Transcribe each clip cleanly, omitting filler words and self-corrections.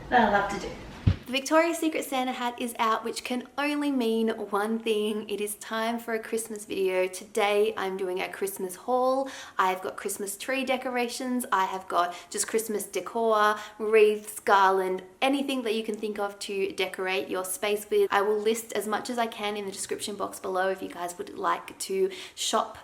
That I love to do. The Victoria's Secret Santa hat is out, which can only mean one thing. It is time for a Christmas video. Today I'm doing a Christmas haul. I've got Christmas tree decorations. I have got just Christmas decor, wreaths, garland, anything that you can think of to decorate your space with. I will list as much as I can in the description box below if you guys would like to shop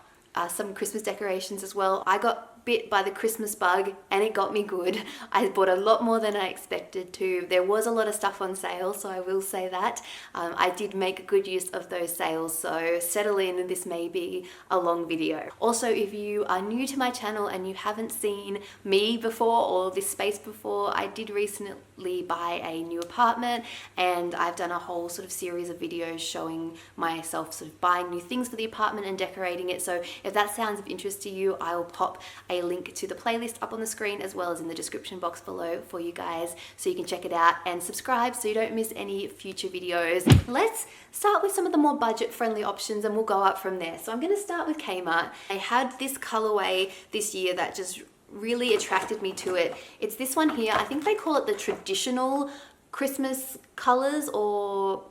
some Christmas decorations as well. I got bit by the Christmas bug and it got me good. I bought a lot more than I expected to. There was a lot of stuff on sale, so I will say that. I did make good use of those sales, so settle in, this may be a long video. Also, if you are new to my channel and you haven't seen me before or this space before, I did recently buy a new apartment and I've done a whole sort of series of videos showing myself sort of buying new things for the apartment and decorating it. So if that sounds of interest to you, I will pop a link to the playlist up on the screen as well as in the description box below for you guys, so you can check it out and subscribe so you don't miss any future videos. Let's start with some of the more budget friendly options and we'll go up from there. So I'm going to start with Kmart. I had this colorway this year that just really attracted me to it. It's this one here. I think they call it the traditional Christmas colors, or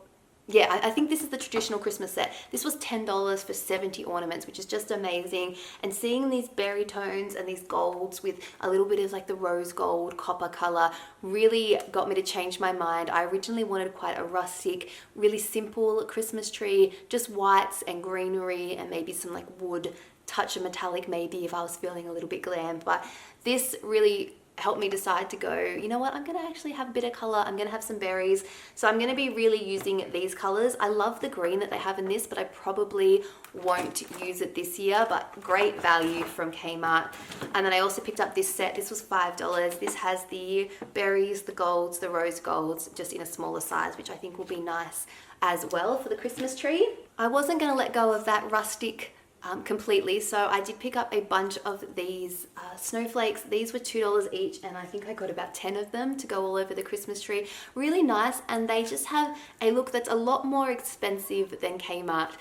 yeah, I think this is the traditional Christmas set. This was $10 for 70 ornaments, which is just amazing. And seeing these berry tones and these golds with a little bit of like the rose gold copper color really got me to change my mind. I originally wanted quite a rustic, really simple Christmas tree, just whites and greenery and maybe some like wood, touch of metallic maybe if I was feeling a little bit glam. But this really helped me decide to go, you know what, I'm gonna actually have a bit of color, I'm gonna have some berries. So I'm gonna be really using these colors. I love the green that they have in this, but I probably won't use it this year, but great value from Kmart. And then I also picked up this set. This was $5. This has the berries, the golds, the rose golds, just in a smaller size, which I think will be nice as well for the Christmas tree. I wasn't gonna let go of that rustic completely, so I did pick up a bunch of these snowflakes. These were $2 each and I think I got about 10 of them to go all over the Christmas tree. Really nice, and they just have a look that's a lot more expensive than Kmart.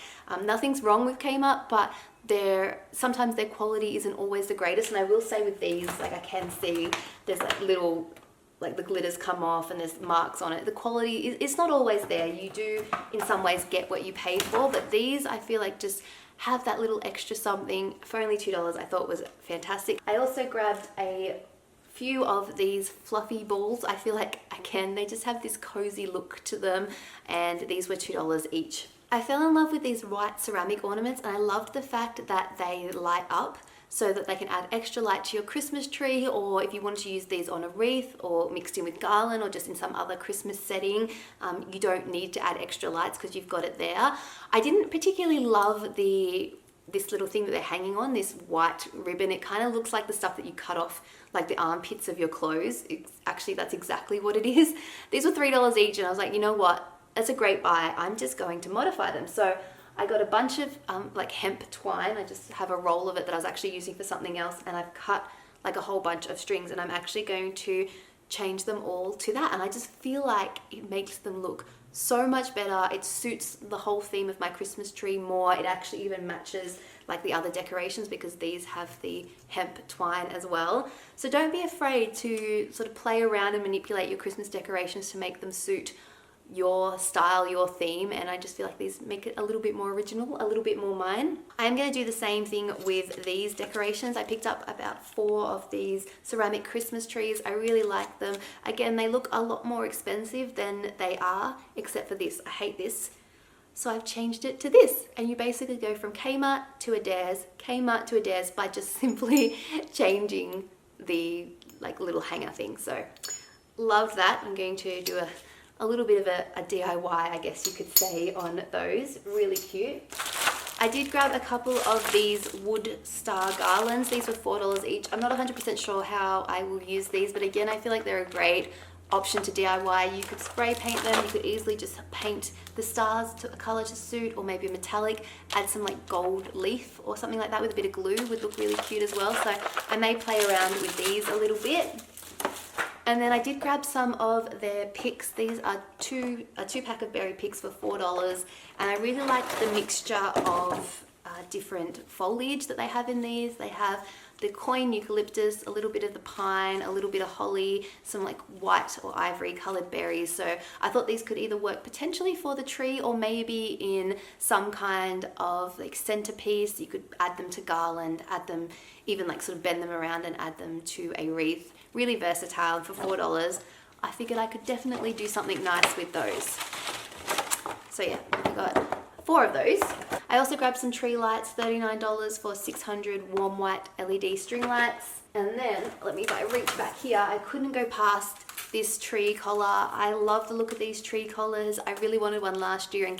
Nothing's wrong with Kmart, but sometimes their quality isn't always the greatest. And I will say with these, like I can see there's like little, like the glitters come off and there's marks on it. The quality it's not always there. You do in some ways get what you pay for, but these I feel like just have that little extra something for only $2. I thought was fantastic. I also grabbed a few of these fluffy balls. I feel like they just have this cozy look to them, and these were $2 each. I fell in love with these white ceramic ornaments, and I loved the fact that they light up so that they can add extra light to your Christmas tree, or if you wanted to use these on a wreath or mixed in with garland or just in some other Christmas setting, you don't need to add extra lights because you've got it there. I didn't particularly love this little thing that they're hanging on, this white ribbon. It kind of looks like the stuff that you cut off like the armpits of your clothes. That's exactly what it is. These were $3 each and I was like, you know what? That's a great buy. I'm just going to modify them. So I got a bunch of like hemp twine. I just have a roll of it that I was actually using for something else, and I've cut like a whole bunch of strings, and I'm actually going to change them all to that. And I just feel like it makes them look so much better. It suits the whole theme of my Christmas tree more. It actually even matches like the other decorations because these have the hemp twine as well. So don't be afraid to sort of play around and manipulate your Christmas decorations to make them suit your style, your theme, and I just feel like these make it a little bit more original, a little bit more mine. I'm going to do the same thing with these decorations. I picked up about 4 of these ceramic Christmas trees. I really like them. Again, they look a lot more expensive than they are, except for this. I hate this. So I've changed it to this, and you basically go from Kmart to Adairs by just simply changing the like little hanger thing. So love that. I'm going to do a little bit of a DIY, I guess you could say, on those. Really cute. I did grab a couple of these wood star garlands. These were $4 each. I'm not 100% sure how I will use these, but again, I feel like they're a great option to DIY. You could spray paint them. You could easily just paint the stars to a color to suit, or maybe a metallic, add some like gold leaf or something like that with a bit of glue would look really cute as well. So I may play around with these a little bit. And then I did grab some of their picks. These are a two pack of berry picks for $4, and I really like the mixture of different foliage that they have in these. They have the coin eucalyptus, a little bit of the pine, a little bit of holly, some like white or ivory colored berries. So I thought these could either work potentially for the tree or maybe in some kind of like centerpiece. You could add them to garland, add them, even like sort of bend them around and add them to a wreath. Really versatile. For $4, I figured I could definitely do something nice with those. So yeah, I got 4 of those. I also grabbed some tree lights, $39 for 600 warm white LED string lights. And then, if I reach back here, I couldn't go past this tree collar. I love the look of these tree collars. I really wanted one last year, and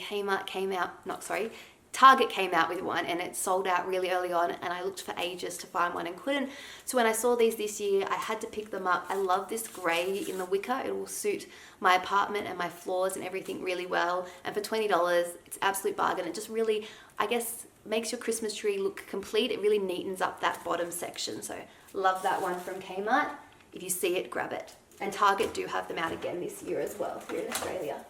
Target came out with one, and it sold out really early on, and I looked for ages to find one and couldn't. So when I saw these this year, I had to pick them up. I love this grey in the wicker. It will suit my apartment and my floors and everything really well. And for $20, it's absolute bargain. It just really, I guess, makes your Christmas tree look complete. It really neatens up that bottom section. So love that one from Kmart. If you see it, grab it. And Target do have them out again this year as well here in Australia.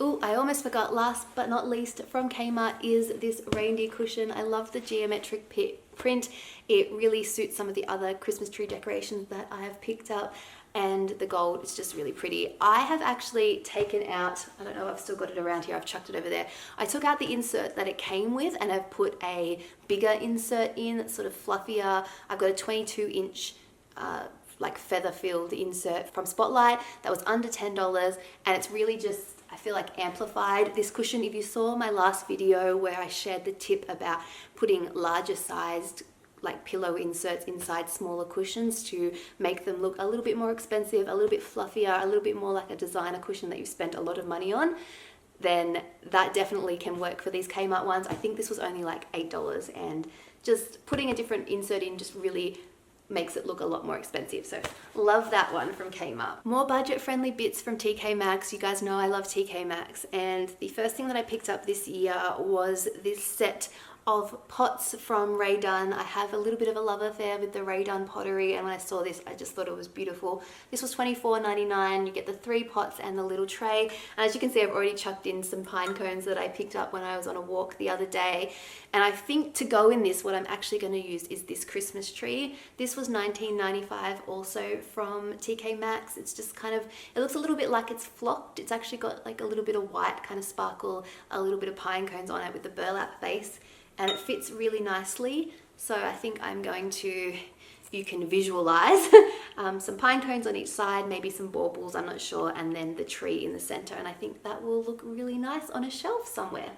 Oh, I almost forgot, last but not least from Kmart is this reindeer cushion. I love the geometric print. It really suits some of the other Christmas tree decorations that I have picked up, and the gold is just really pretty. I have actually taken out, I don't know if I've still got it around here, I've chucked it over there. I took out the insert that it came with and I've put a bigger insert in that's sort of fluffier. I've got a 22-inch like feather-filled insert from Spotlight that was under $10, and it's really just, I feel like, amplified this cushion. If you saw my last video where I shared the tip about putting larger sized like pillow inserts inside smaller cushions to make them look a little bit more expensive, a little bit fluffier, a little bit more like a designer cushion that you've spent a lot of money on, then that definitely can work for these Kmart ones. I think this was only like $8, and just putting a different insert in just really makes it look a lot more expensive. So love that one from Kmart. More budget friendly bits from TK Maxx. You guys know I love TK Maxx, and the first thing that I picked up this year was this set of pots from Ray Dunn. I have a little bit of a love affair with the Ray Dunn pottery, and when I saw this I just thought it was beautiful. This was $24.99. You get the 3 pots and the little tray, and as you can see I've already chucked in some pine cones that I picked up when I was on a walk the other day. And I think to go in this, what I'm actually going to use is this Christmas tree. This was $19.95 also from TK Maxx. It's just kind of, it looks a little bit like it's flocked. It's actually got like a little bit of white kind of sparkle, a little bit of pine cones on it with the burlap base, and it fits really nicely. So I think I'm going to, if you can visualize, some pine cones on each side, maybe some baubles, I'm not sure, and then the tree in the center. And I think that will look really nice on a shelf somewhere.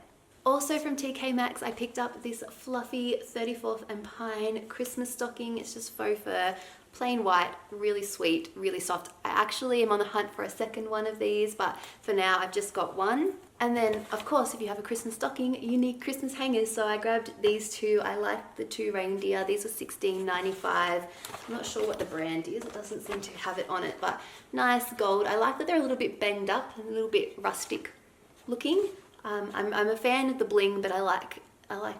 Also from TK Maxx, I picked up this fluffy 34th and Pine Christmas stocking. It's just faux fur, plain white, really sweet, really soft. I actually am on the hunt for a second one of these, but for now I've just got one. And then, of course, if you have a Christmas stocking, you need Christmas hangers. So I grabbed these 2. I like the 2 reindeer. These were $16.95. I'm not sure what the brand is. It doesn't seem to have it on it, but nice gold. I like that they're a little bit banged up and a little bit rustic looking. I'm a fan of the bling, but I like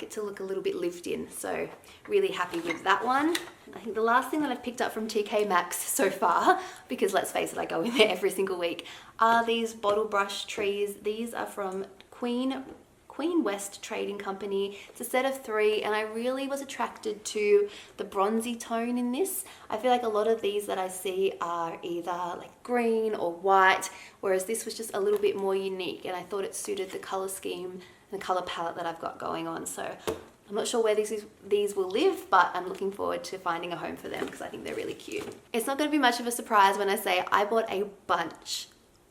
it to look a little bit lived in. So really happy with that one. I think the last thing that I've picked up from TK Maxx so far, because let's face it, I go in there every single week, are these bottle brush trees. These are from Queen West Trading Company. It's a set of 3, and I really was attracted to the bronzy tone in this. I feel like a lot of these that I see are either like green or white, whereas this was just a little bit more unique, and I thought it suited the color scheme and the color palette that I've got going on. So I'm not sure where these will live, but I'm looking forward to finding a home for them because I think they're really cute. It's not going to be much of a surprise when I say I bought a bunch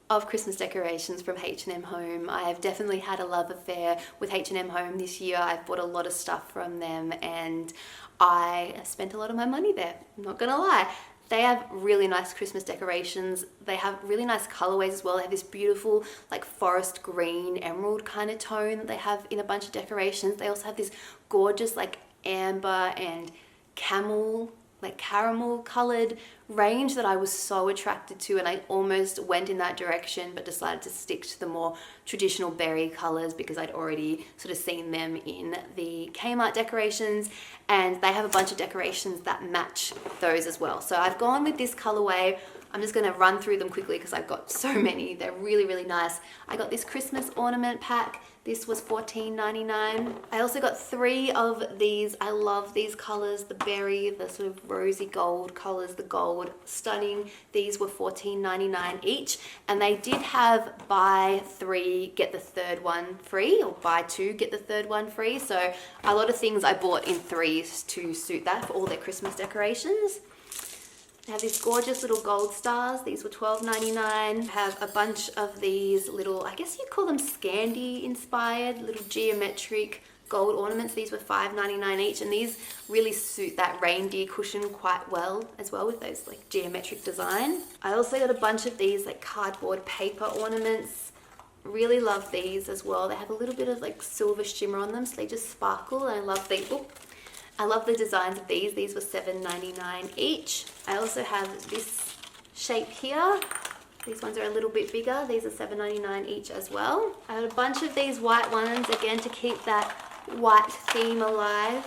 of Christmas decorations from H&M Home. I have definitely had a love affair with H&M Home this year. I've bought a lot of stuff from them, and I spent a lot of my money there. I'm not gonna lie. They have really nice Christmas decorations. They have really nice colorways as well. They have this beautiful like forest green, emerald kind of tone that they have in a bunch of decorations. They also have this gorgeous like amber and caramel colored range that I was so attracted to, and I almost went in that direction but decided to stick to the more traditional berry colors because I'd already sort of seen them in the Kmart decorations, and they have a bunch of decorations that match those as well. So I've gone with this colorway. I'm just going to run through them quickly because I've got so many. They're really, really nice. I got this Christmas ornament pack. This was $14.99. I also got 3 of these. I love these colors, the berry, the sort of rosy gold colors, the gold, stunning. These were $14.99 each, and they did have buy 3, get the third one free, or buy 2, get the third one free. So a lot of things I bought in 3s to suit that for all their Christmas decorations. They have these gorgeous little gold stars. These were $12.99. Have a bunch of these little, I guess you'd call them Scandi inspired, little geometric gold ornaments. These were $5.99 each, and these really suit that reindeer cushion quite well as well with those like geometric design. I also got a bunch of these like cardboard paper ornaments. Really love these as well. They have a little bit of like silver shimmer on them, so they just sparkle, and I love the I love the designs of these. These were $7.99 each. I also have this shape here. These ones are a little bit bigger. These are $7.99 each as well. I had a bunch of these white ones, again, to keep that white theme alive.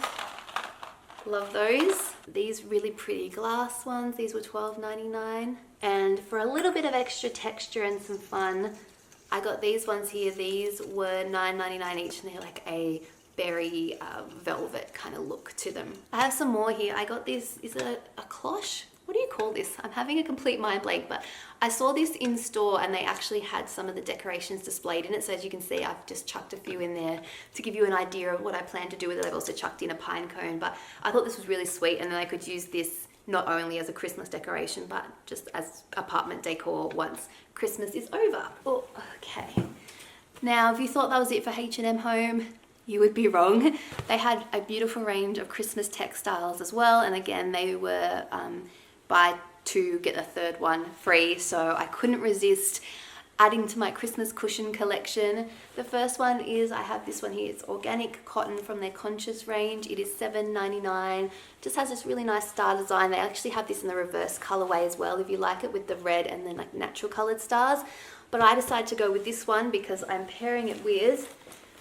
Love those. These really pretty glass ones. These were $12.99. And for a little bit of extra texture and some fun, I got these ones here. These were $9.99 each, and they're like a berry velvet kind of look to them. I have some more here. I got this, is it a cloche? What do you call this? I'm having a complete mind blank, but I saw this in store and they actually had some of the decorations displayed in it. So as you can see, I've just chucked a few in there to give you an idea of what I plan to do with it. I've also chucked in a pine cone, but I thought this was really sweet, and then I could use this not only as a Christmas decoration, but just as apartment decor once Christmas is over. Oh, okay. Now, if you thought that was it for H&M Home, you would be wrong. They had a beautiful range of Christmas textiles as well, and again, they were buy 2, get a third one free, so I couldn't resist adding to my Christmas cushion collection. The first one is, I have this one here. It's organic cotton from their Conscious range. It is $7.99. Just has this really nice star design. They actually have this in the reverse colorway as well, if you like it, with the red and then like natural colored stars. But I decided to go with this one because I'm pairing it with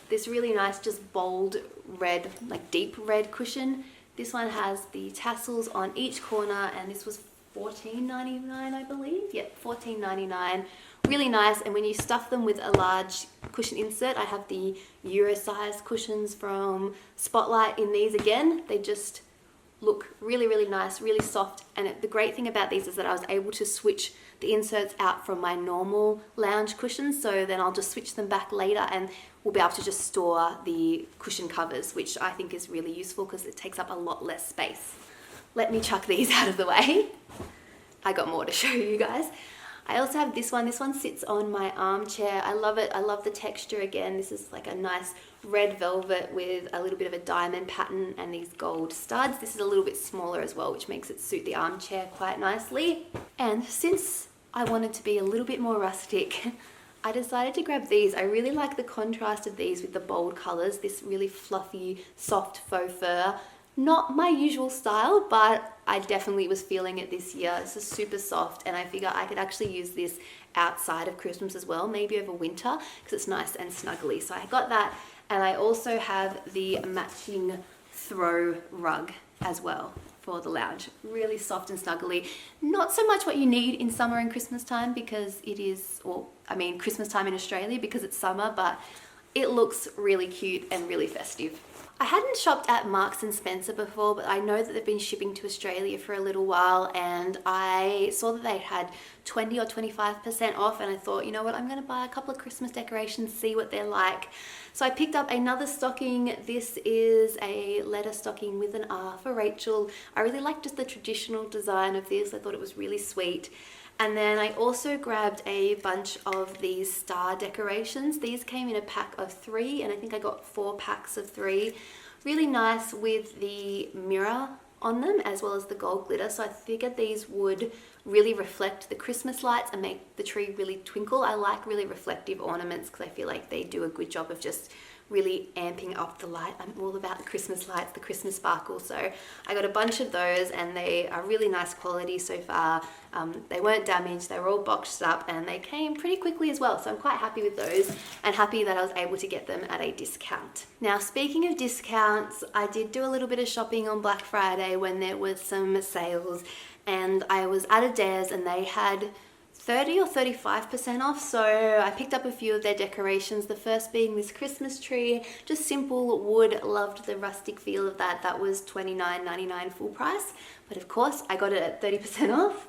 this really nice, just bold red, like deep red cushion. This one has the tassels on each corner, and this was $14.99, I believe. Yep, $14.99. Really nice, and when you stuff them with a large cushion insert, I have the Euro size cushions from Spotlight in these again. They just look really, really nice, really soft, and the great thing about these is that I was able to switch the inserts out from my normal lounge cushions, so then I'll just switch them back later and we'll be able to just store the cushion covers, which I think is really useful because it takes up a lot less space. Let me chuck these out of the way. I got more to show you guys. I also have this one. This one sits on my armchair. I love it. I love the texture again. This is like a nice red velvet with a little bit of a diamond pattern and these gold studs. This is a little bit smaller as well, which makes it suit the armchair quite nicely. And since I wanted to be a little bit more rustic, I decided to grab these. I really like the contrast of these with the bold colors. This really fluffy, soft faux fur. Not my usual style, but I definitely was feeling it this year. This is super soft, and I figure I could actually use this outside of Christmas as well, maybe over winter, because it's nice and snuggly. So I got that, and I also have the matching throw rug as well for the lounge. Really soft and snuggly. Not so much what you need in summer and Christmas time because it is, or I mean Christmas time in Australia because it's summer, but it looks really cute and really festive. I hadn't shopped at Marks and Spencer before, but I know that they've been shipping to Australia for a little while, and I saw that they had 20 or 25% off, and I thought, you know what, I'm going to buy a couple of Christmas decorations, see what they're like. So I picked up another stocking. This is a letter stocking with an R for Rachel. I really like just the traditional design of this. I thought it was really sweet. And then I also grabbed a bunch of these star decorations. These came in a pack of 3, and I think I got 4 packs of 3. Really nice with the mirror on them as well as the gold glitter. So I figured these would really reflect the Christmas lights and make the tree really twinkle. I like really reflective ornaments because I feel like they do a good job of just really amping up the light. I'm all about the Christmas lights, the Christmas sparkle. So I got a bunch of those and they are really nice quality so far. They weren't damaged, they were all boxed up and they came pretty quickly as well. So I'm quite happy with those and happy that I was able to get them at a discount. Now, speaking of discounts, I did do a little bit of shopping on Black Friday when there was some sales, and I was at Adairs and they had 30 or 35% off, so I picked up a few of their decorations, the first being this Christmas tree, just simple wood, loved the rustic feel of that. That was $29.99 full price, but of course I got it at 30% off.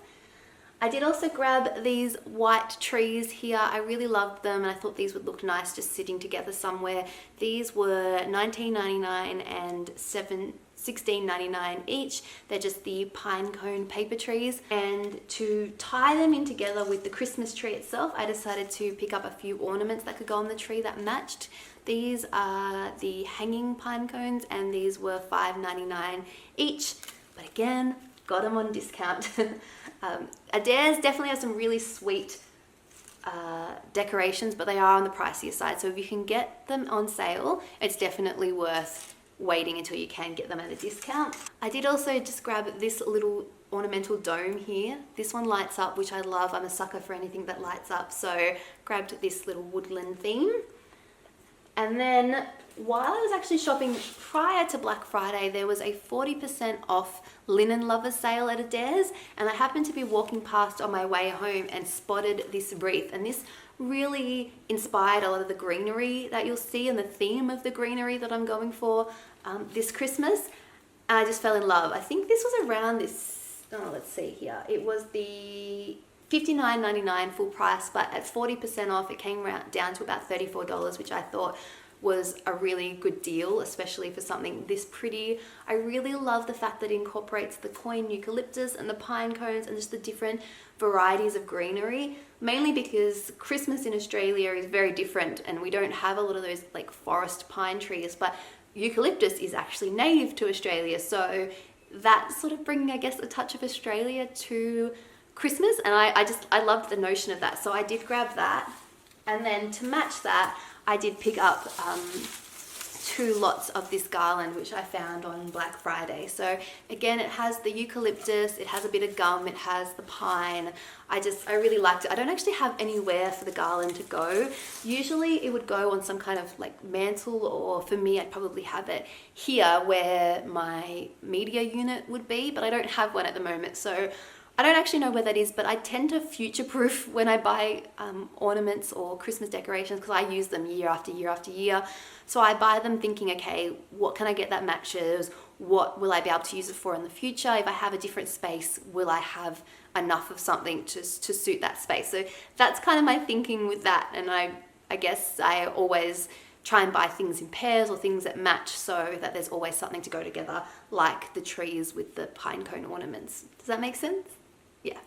I did also grab these white trees here. I really loved them and I thought these would look nice just sitting together somewhere. These were $19.99 and $16.99 each. They're just the pine cone paper trees, and to tie them in together with the Christmas tree itself, I decided to pick up a few ornaments that could go on the tree that matched. These are the hanging pine cones and these were $5.99 each, but again, got them on discount. Adairs definitely has some really sweet decorations, but they are on the pricier side, so if you can get them on sale, it's definitely worth waiting until you can get them at a discount. I did also just grab this little ornamental dome here. This one lights up, which I love. I'm a sucker for anything that lights up, so grabbed this little woodland theme. And then while I was actually shopping prior to Black Friday, there was a 40% off linen lover sale at Adairs, and I happened to be walking past on my way home and spotted this wreath, and this really inspired a lot of the greenery that you'll see and the theme of the greenery that I'm going for this Christmas. And I just fell in love. I think this was around this, let's see here, it was the $59.99 full price, but at 40% off it came down to about $34, which I thought was a really good deal, especially for something this pretty. I really love the fact that it incorporates the coin eucalyptus and the pine cones and just the different varieties of greenery, mainly because Christmas in Australia is very different and we don't have a lot of those like forest pine trees, but eucalyptus is actually native to Australia, so that's sort of bringing, I guess, a touch of Australia to Christmas, and I loved the notion of that, so I did grab that. And then to match that, I did pick up 2 lots of this garland, which I found on Black Friday. So again, it has the eucalyptus, it has a bit of gum, it has the pine. I really liked it. I don't actually have anywhere for the garland to go. Usually it would go on some kind of like mantle, or for me, I'd probably have it here where my media unit would be, but I don't have one at the moment. So I don't actually know where that is, but I tend to future-proof when I buy ornaments or Christmas decorations because I use them year after year after year. So I buy them thinking, okay, what can I get that matches? What will I be able to use it for in the future? If I have a different space, will I have enough of something to suit that space? So that's kind of my thinking with that. And I guess I always try and buy things in pairs or things that match so that there's always something to go together, like the trees with the pine cone ornaments. Does that make sense? Yeah.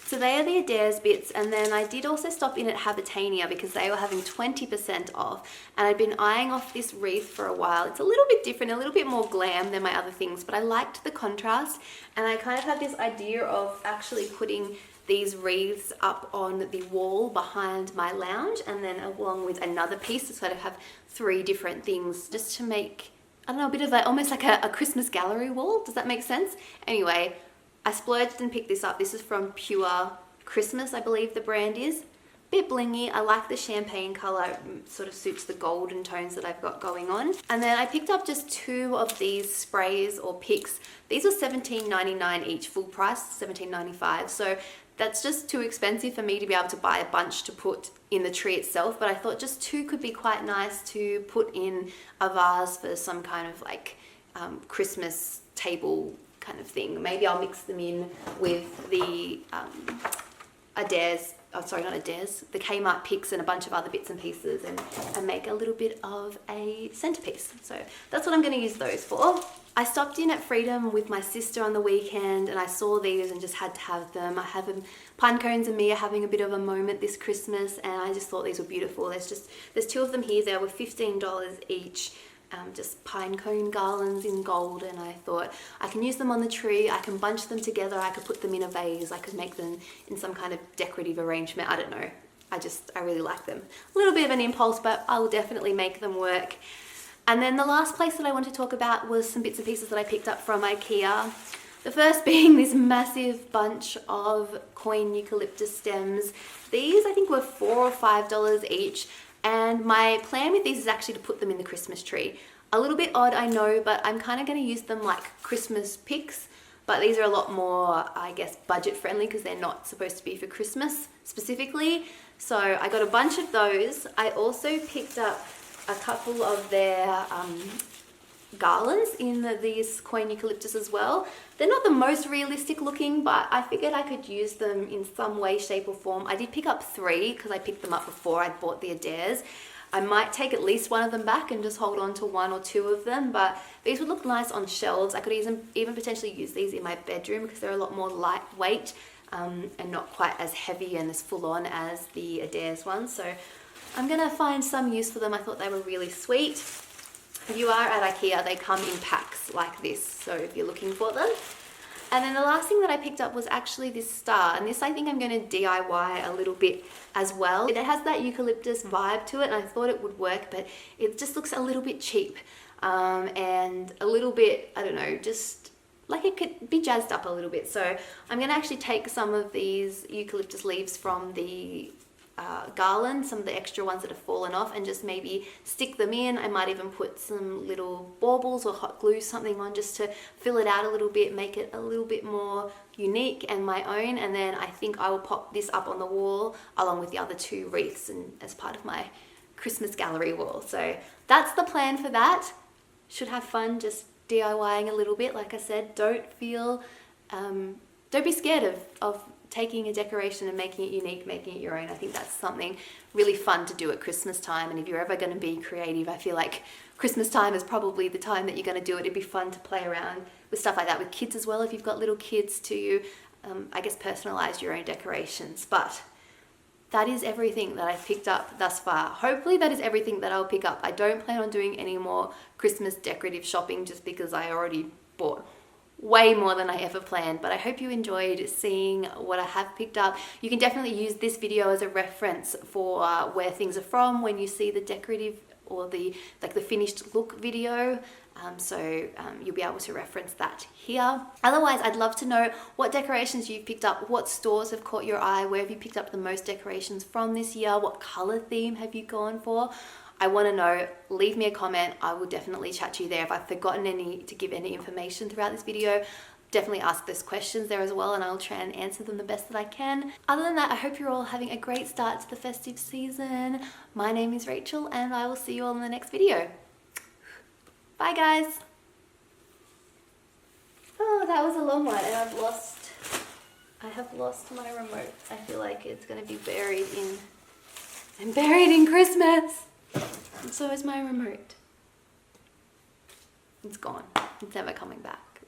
So they are the Adairs bits, and then I did also stop in at Habitania because they were having 20% off, and I'd been eyeing off this wreath for a while. It's a little bit different, a little bit more glam than my other things, but I liked the contrast, and I kind of had this idea of actually putting these wreaths up on the wall behind my lounge, and then along with another piece to sort of have 3 different things just to make, I don't know, a bit of almost like a Christmas gallery wall. Does that make sense? Anyway, I splurged and picked this up. This is from Pure Christmas, I believe the brand is. Bit blingy. I like the champagne color. It sort of suits the golden tones that I've got going on. And then I picked up just 2 of these sprays or picks. These were $17.99 each, full price, $17.95. So that's just too expensive for me to be able to buy a bunch to put in the tree itself. But I thought just 2 could be quite nice to put in a vase for some kind of like Christmas table kind of thing. Maybe I'll mix them in with the Adairs, oh sorry, not Adairs, the Kmart picks and a bunch of other bits and pieces and make a little bit of a centerpiece. So that's what I'm going to use those for. I stopped in at Freedom with my sister on the weekend and I saw these and just had to have them. I have them, pine cones and me are having a bit of a moment this Christmas, and I just thought these were beautiful. There's 2 of them here. They were $15 each. Just pine cone garlands in gold, and I thought I can use them on the tree, I can bunch them together, I could put them in a vase, I could make them in some kind of decorative arrangement, I don't know. I really like them. A little bit of an impulse, but I will definitely make them work. And then the last place that I want to talk about was some bits and pieces that I picked up from Ikea. The first being this massive bunch of coin eucalyptus stems. These I think were $4 or $5 each, and my plan with these is actually to put them in the Christmas tree. A little bit odd, I know, but I'm kind of going to use them like Christmas picks. But these are a lot more, I guess, budget friendly because they're not supposed to be for Christmas specifically. So I got a bunch of those. I also picked up a couple of their garlands in these coin eucalyptus as well. They're not the most realistic looking, but I figured I could use them in some way, shape or form. I did pick up 3 because I picked them up before I bought the Adairs. I might take at least one of them back and just hold on to 1 or 2 of them, but these would look nice on shelves. I could even potentially use these in my bedroom because they're a lot more lightweight and not quite as heavy and as full on as the Adairs ones. So I'm gonna find some use for them. I thought they were really sweet. If you are at Ikea, they come in packs like this, so if you're looking for them. And then the last thing that I picked up was actually this star, and this I think I'm going to DIY a little bit as well. It has that eucalyptus vibe to it, and I thought it would work, but it just looks a little bit cheap and a little bit, I don't know, just like it could be jazzed up a little bit. So I'm going to actually take some of these eucalyptus leaves from the garland, some of the extra ones that have fallen off, and just maybe stick them in. I might even put some little baubles or hot glue something on just to fill it out a little bit, make it a little bit more unique and my own. And then I think I will pop this up on the wall along with the other 2 wreaths and as part of my Christmas gallery wall. So that's the plan for that. Should have fun just DIYing a little bit. Like I said, don't be scared of taking a decoration and making it unique, making it your own. I think that's something really fun to do at Christmas time. And if you're ever going to be creative, I feel like Christmas time is probably the time that you're going to do it. It'd be fun to play around with stuff like that with kids as well. If you've got little kids to, I guess, personalize your own decorations. But that is everything that I've picked up thus far. Hopefully that is everything that I'll pick up. I don't plan on doing any more Christmas decorative shopping just because I already bought way more than I ever planned, but I hope you enjoyed seeing what I have picked up. You can definitely use this video as a reference for where things are from when you see the decorative or the finished look video. You'll be able to reference that here. Otherwise, I'd love to know what decorations you've picked up, what stores have caught your eye, where have you picked up the most decorations from this year, what color theme have you gone for? I want to know. Leave me a comment. I will definitely chat to you there. If I've forgotten to give any information throughout this video, definitely ask those questions there as well, and I'll try and answer them the best that I can. Other than that, I hope you're all having a great start to the festive season. My name is Rachel, and I will see you all in the next video. Bye guys. Oh, that was a long one, and I have lost my remote. I feel like it's going to be buried in Christmas. And so is my remote. It's gone. It's never coming back.